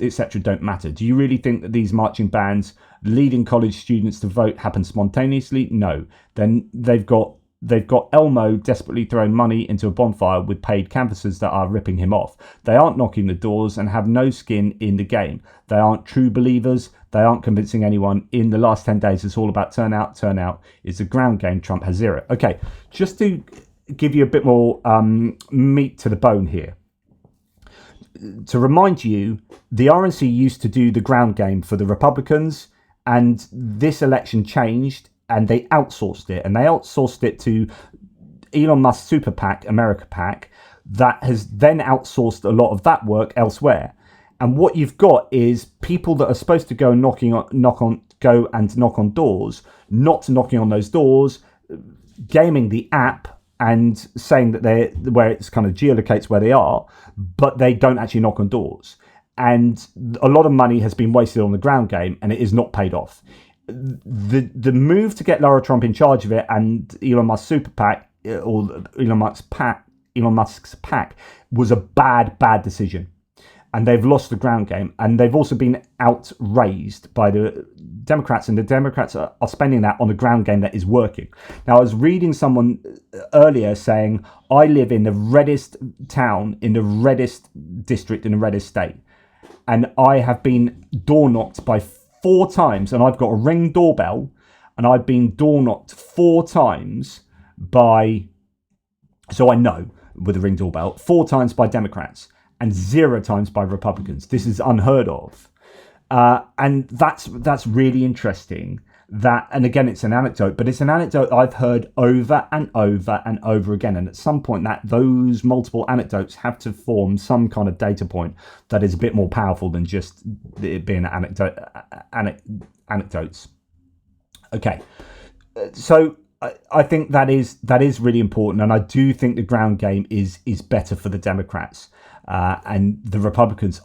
etc. don't matter. Do you really think that these marching bands leading college students to vote happen spontaneously? No. Then they've got Elmo desperately throwing money into a bonfire with paid canvassers that are ripping him off. They aren't knocking the doors and have no skin in the game. They aren't true believers. They aren't convincing anyone. In the last 10 days, it's all about turnout. Turnout is the ground game. Trump has 0. Okay, just to give you a bit more meat to the bone here. To remind you, the RNC used to do the ground game for the Republicans, and this election changed, and they outsourced it. And they outsourced it to Elon Musk's super PAC, America PAC, that has then outsourced a lot of that work elsewhere. And what you've got is people that are supposed to go knock on doors, not knocking on those doors, gaming the app and saying that where it's kind of geolocates where they are, but they don't actually knock on doors. And a lot of money has been wasted on the ground game, and it is not paid off. The move to get Lara Trump in charge of it and Elon Musk's super PAC, or Elon Musk's PAC, was a bad decision. and they've lost the ground game, and they've also been outraised by the Democrats, and the Democrats are spending that on a ground game that is working. Now, I was reading someone earlier saying, I live in the reddest town, in the reddest district, in the reddest state, and I have been door knocked by 4 times, and I've got a Ring doorbell, and I've been door knocked 4 times by, so I know, with a Ring doorbell, 4 times by Democrats and 0 times by Republicans. This is unheard of. And that's really interesting. That, and again, it's an anecdote, but it's an anecdote I've heard over and over and over again. And at some point, those multiple anecdotes have to form some kind of data point that is a bit more powerful than just it being anecdotes. Okay, so I think that is really important, and I do think the ground game is better for the Democrats. And the Republicans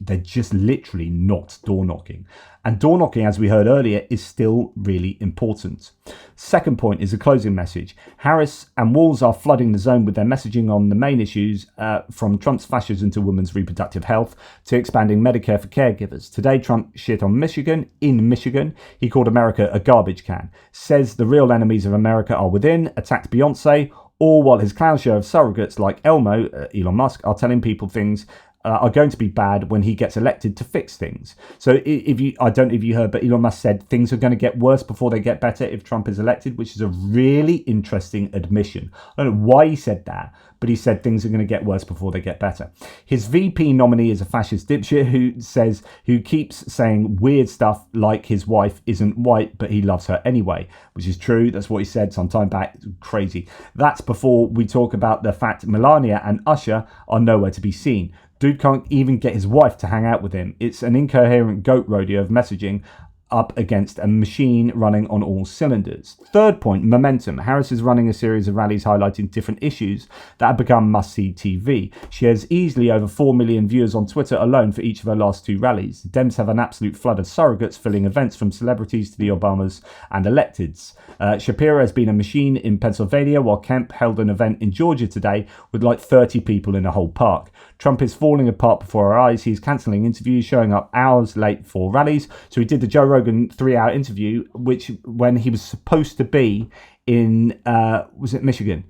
they're just literally not door knocking. And door knocking, as we heard earlier, is still really important. Second point is a closing message. Harris and Walz are flooding the zone with their messaging on the main issues, from Trump's fascism to women's reproductive health to expanding Medicare for caregivers. Today, Trump shit on Michigan. In Michigan, he called America a garbage can. Says the real enemies of America are within. Attacked Beyonce. All while his clown show of surrogates like Elmo, Elon Musk, are telling people things are going to be bad when he gets elected to fix things. So I don't know if you heard, but Elon Musk said things are going to get worse before they get better if Trump is elected, which is a really interesting admission. I don't know why he said that, but he said things are going to get worse before they get better. His VP nominee is a fascist dipshit who keeps saying weird stuff like his wife isn't white, but he loves her anyway, which is true. That's what he said some time back. Crazy. That's before we talk about the fact Melania and Usher are nowhere to be seen. Dude can't even get his wife to hang out with him. It's an incoherent goat rodeo of messaging up against a machine running on all cylinders. Third point, momentum. Harris is running a series of rallies highlighting different issues that have become must-see TV. She has easily over 4 million viewers on Twitter alone for each of her last 2 rallies. The Dems have an absolute flood of surrogates filling events from celebrities to the Obamas and electeds. Shapiro has been a machine in Pennsylvania, while Kemp held an event in Georgia today with like 30 people in a whole park. Trump is falling apart before our eyes. He's cancelling interviews, showing up hours late for rallies. So he did the Joe Rogan 3-hour interview, which when he was supposed to be in, was it Michigan?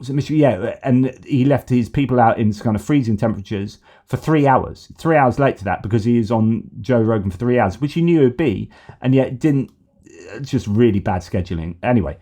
Yeah, and he left his people out in kind of freezing temperatures for 3 hours. 3 hours late to that because he is on Joe Rogan for 3 hours, which he knew it would be, and yet didn't. Just really bad scheduling. Anyway,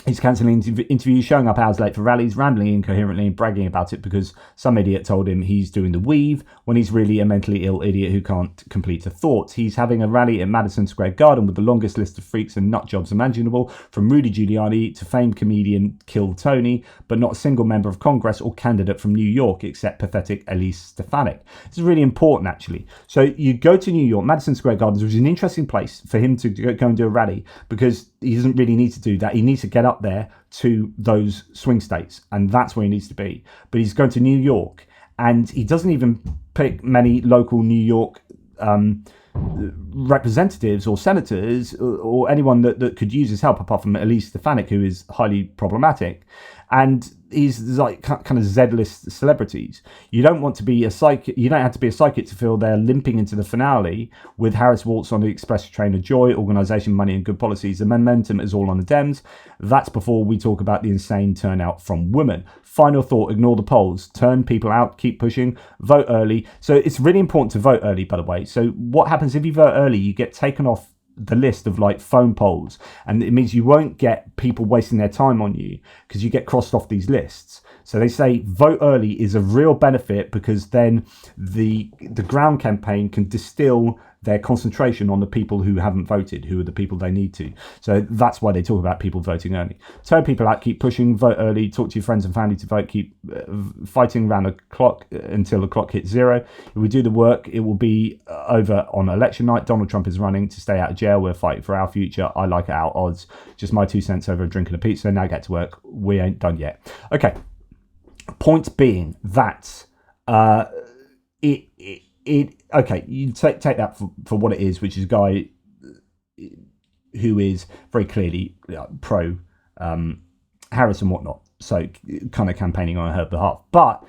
he's cancelling interviews, showing up hours late for rallies, rambling incoherently and bragging about it because some idiot told him he's doing the weave when he's really a mentally ill idiot who can't complete a thought. He's having a rally at Madison Square Garden with the longest list of freaks and nut jobs imaginable, from Rudy Giuliani to famed comedian Kill Tony, but not a single member of Congress or candidate from New York except pathetic Elise Stefanik. This is really important, actually. So you go to New York, Madison Square Garden, which is an interesting place for him to go and do a rally because he doesn't really need to do that. He needs to get up there to those swing states, and that's where he needs to be. But he's going to New York, and he doesn't even pick many local New York representatives or senators or anyone that could use his help, apart from Elise Stefanik, who is highly problematic. And he's like kind of Z-list celebrities. You don't want to be a psychic. You don't have to be a psychic to feel they're limping into the finale with Harris Waltz on the express train of joy, organisation, money, and good policies. The momentum is all on the Dems. That's before we talk about the insane turnout from women. Final thought: ignore the polls. Turn people out. Keep pushing. Vote early. So it's really important to vote early, by the way. So what happens if you vote early? You get taken off the list of like phone polls, and it means you won't get people wasting their time on you because you get crossed off these lists. So they say vote early is a real benefit because then the ground campaign can distill their concentration on the people who haven't voted, who are the people they need to. So that's why they talk about people voting early. Turn people out, keep pushing, vote early, talk to your friends and family to vote, keep fighting around the clock until the clock hits 0. If we do the work, it will be over on election night. Donald Trump is running to stay out of jail. We're fighting for our future. I like our odds. Just my 2 cents over a drink and a pizza. Now get to work. We ain't done yet. Okay. Point being that okay, you take that for what it is, which is a guy who is very clearly pro Harris and whatnot, so kind of campaigning on her behalf. But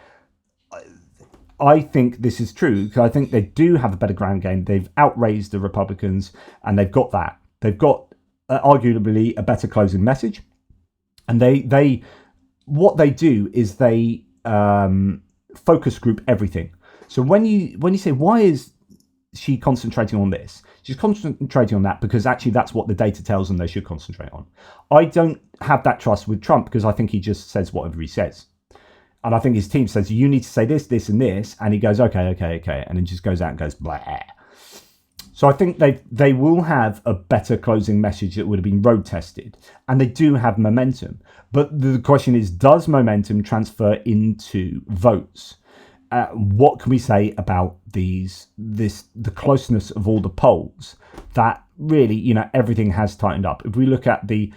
I think this is true, because I think they do have a better ground game. They've outraised the Republicans, and they've got that. They've got arguably a better closing message. And they what they do is they focus group everything. So when you say, why is she concentrating on this? She's concentrating on that because actually that's what the data tells them they should concentrate on. I don't have that trust with Trump, because I think he just says whatever he says. And I think his team says, you need to say this, this, and this. And he goes, okay. And then just goes out and goes, blah. So I think they will have a better closing message that would have been road tested. And they do have momentum. But the question is, does momentum transfer into votes? What can we say about the closeness of all the polls? That really, everything has tightened up. If we look at the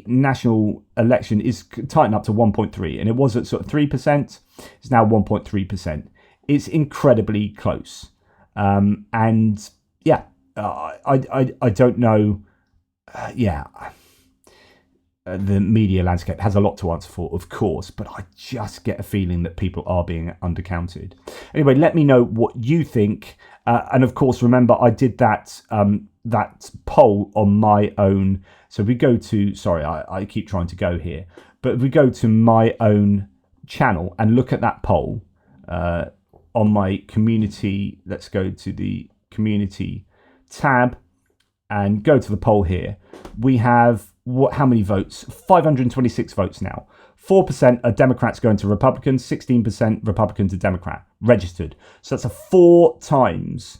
national election is tightened up to 1.3, and it was at sort of 3%. It's now 1.3%. It's incredibly close. And yeah, I don't know. The media landscape has a lot to answer for, of course, but I just get a feeling that people are being undercounted. Anyway, let me know what you think. And of course, remember, I did that poll on my own. So if we go to, sorry, I keep trying to go here, but if we go to my own channel and look at that poll on my community, let's go to the community tab and go to the poll here. We have how many votes? 526 votes now. 4% are Democrats going to Republicans, 16% Republican to Democrat registered. So that's 4 times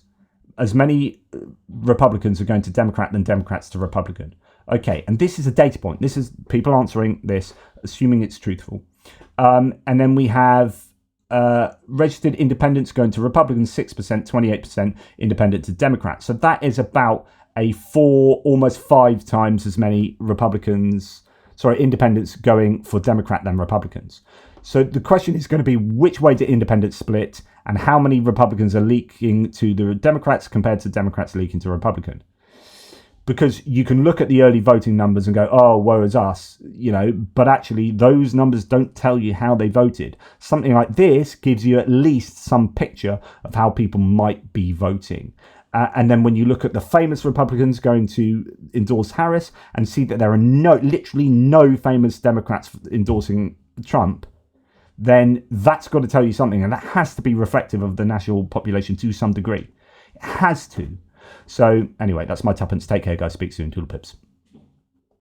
as many Republicans are going to Democrat than Democrats to Republican. Okay, and this is a data point. This is people answering this, assuming it's truthful. And then we have registered independents going to Republicans, 6%, 28% independent to Democrats. So that is about almost 5 times as many independents going for Democrat than Republicans. So the question is going to be, which way do independents split, and how many Republicans are leaking to the Democrats compared to Democrats leaking to Republican? Because you can look at the early voting numbers and go, oh, woe is us, but actually those numbers don't tell you how they voted. Something like this gives you at least some picture of how people might be voting. And then when you look at the famous Republicans going to endorse Harris and see that there are literally no famous Democrats endorsing Trump, then that's got to tell you something. And that has to be reflective of the national population to some degree. It has to. So anyway, that's my tuppence. Take care, guys. Speak soon. Toodle pips.